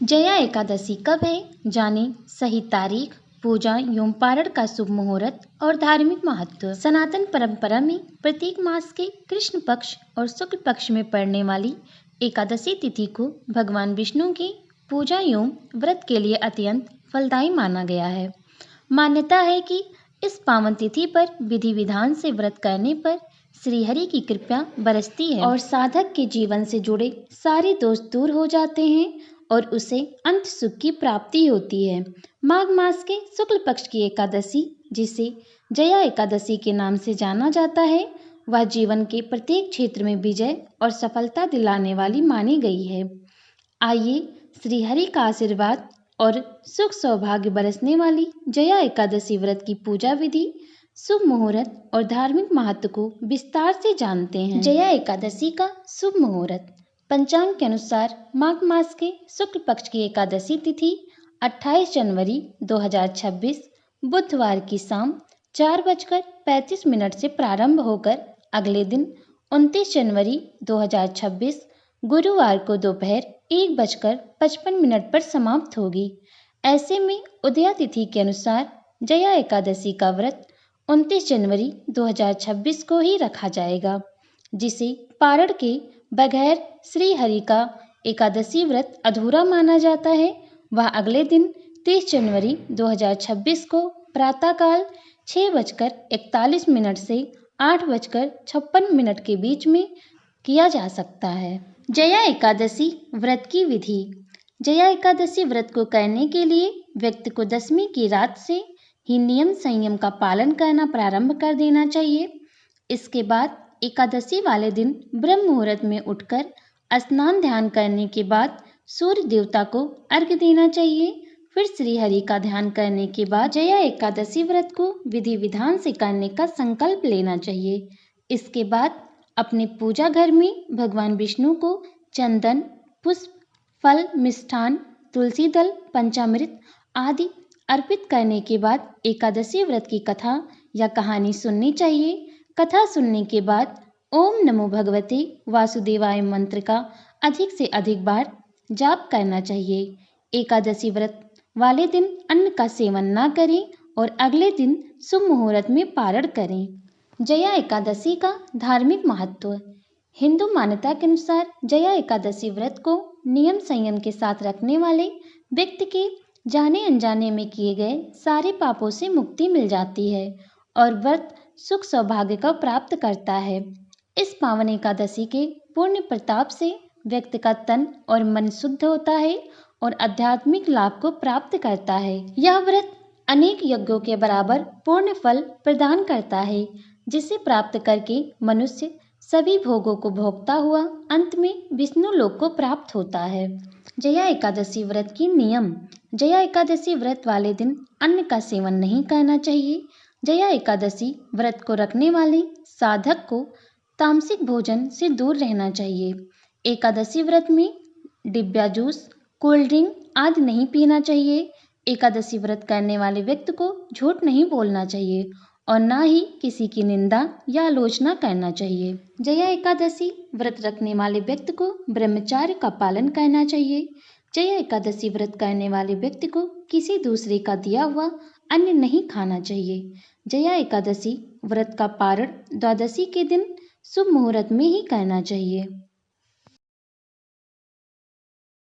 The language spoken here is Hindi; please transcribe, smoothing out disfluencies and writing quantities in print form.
जया एकादशी कब है, जाने सही तारीख, पूजा एवं पारण का शुभ मुहूर्त और धार्मिक महत्व। सनातन परंपरा में प्रत्येक मास के कृष्ण पक्ष और शुक्ल पक्ष में पड़ने वाली एकादशी तिथि को भगवान विष्णु की पूजा एवं व्रत के लिए अत्यंत फलदायी माना गया है। मान्यता है कि इस पावन तिथि पर विधि विधान से व्रत करने पर श्रीहरि की कृपा बरसती है और साधक के जीवन से जुड़े सारे दोष दूर हो जाते हैं और उसे अंत सुख की प्राप्ति होती है। माघ मास के शुक्ल पक्ष की एकादशी, जिसे जया एकादशी के नाम से जाना जाता है, वह जीवन के प्रत्येक क्षेत्र में विजय और सफलता दिलाने वाली मानी गई है। आइए श्रीहरि का आशीर्वाद और सुख सौभाग्य बरसने वाली जया एकादशी व्रत की पूजा विधि, शुभ मुहूर्त और धार्मिक महत्व को विस्तार से जानते हैं। जया एकादशी का शुभ मुहूर्त। पंचांग के अनुसार माघ मास के शुक्ल पक्ष की एकादशी तिथि 28 जनवरी 2026 बुधवार की शाम 4:35 से प्रारंभ होकर अगले दिन 29 जनवरी 2026 गुरुवार को दोपहर 1:55 पर समाप्त होगी। ऐसे में उदया तिथि के अनुसार जया एकादशी का व्रत 29 जनवरी 2026 को ही रखा जाएगा, जिसे पारण के बगैर श्री हरि का एकादशी व्रत अधूरा माना जाता है। वह अगले दिन 30 जनवरी 2026 को प्रातःकाल 6:41 से 8:56 के बीच में किया जा सकता है। जया एकादशी व्रत की विधि। जया एकादशी व्रत को करने के लिए व्यक्ति को दशमी की रात से ही नियम संयम का पालन करना प्रारंभ कर देना चाहिए। इसके बाद एकादशी वाले दिन ब्रह्म मुहूर्त में उठकर स्नान ध्यान करने के बाद सूर्य देवता को अर्घ्य देना चाहिए। फिर श्री हरि का ध्यान करने के बाद जया एकादशी व्रत को विधि विधान से करने का संकल्प लेना चाहिए। इसके बाद अपने पूजा घर में भगवान विष्णु को चंदन, पुष्प, फल, मिष्ठान, तुलसी दल, पंचामृत आदि अर्पित करने के बाद एकादशी व्रत की कथा या कहानी सुननी चाहिए। कथा सुनने के बाद ओम नमो भगवते वासुदेवाय मंत्र का अधिक से अधिक बार जाप करना चाहिए। एकादशी व्रत वाले दिन अन्न का सेवन न करें और अगले दिन शुभ मुहूर्त में पारण करें। जया एकादशी का धार्मिक महत्व। हिंदू मान्यता के अनुसार जया एकादशी व्रत को नियम संयम के साथ रखने वाले व्यक्ति के जाने अनजाने में किए गए सारे पापों से मुक्ति मिल जाती है और व्रत सुख सौभाग्य का प्राप्त करता है। इस पावन एकादशी के पुण्य प्रताप से व्यक्ति का तन और मन शुद्ध होता है और आध्यात्मिक लाभ को प्राप्त करता है। यह व्रत अनेक यज्ञों के बराबर पूर्ण फल प्रदान करता है, जिसे प्राप्त करके मनुष्य सभी भोगों को भोगता हुआ अंत में विष्णु लोक को प्राप्त होता है। जया एकादशी व्रत की नियम। जया एकादशी व्रत वाले दिन अन्न का सेवन नहीं करना चाहिए। जया एकादशी व्रत को रखने वाले साधक को तामसिक भोजन से दूर रहना चाहिए। एकादशी व्रत में डिब्बा जूस, कोल्ड ड्रिंक आदि नहीं पीना चाहिए। एकादशी व्रत करने वाले व्यक्ति को झूठ नहीं बोलना चाहिए और ना ही किसी की निंदा या आलोचना करना चाहिए। जया एकादशी व्रत रखने वाले व्यक्ति को ब्रह्मचर्य का पालन करना चाहिए। जया एकादशी व्रत करने वाले व्यक्ति को किसी दूसरे का दिया हुआ अन्न नहीं खाना चाहिए। जया एकादशी व्रत का पारण द्वादशी के दिन शुभ मुहूर्त में ही करना चाहिए।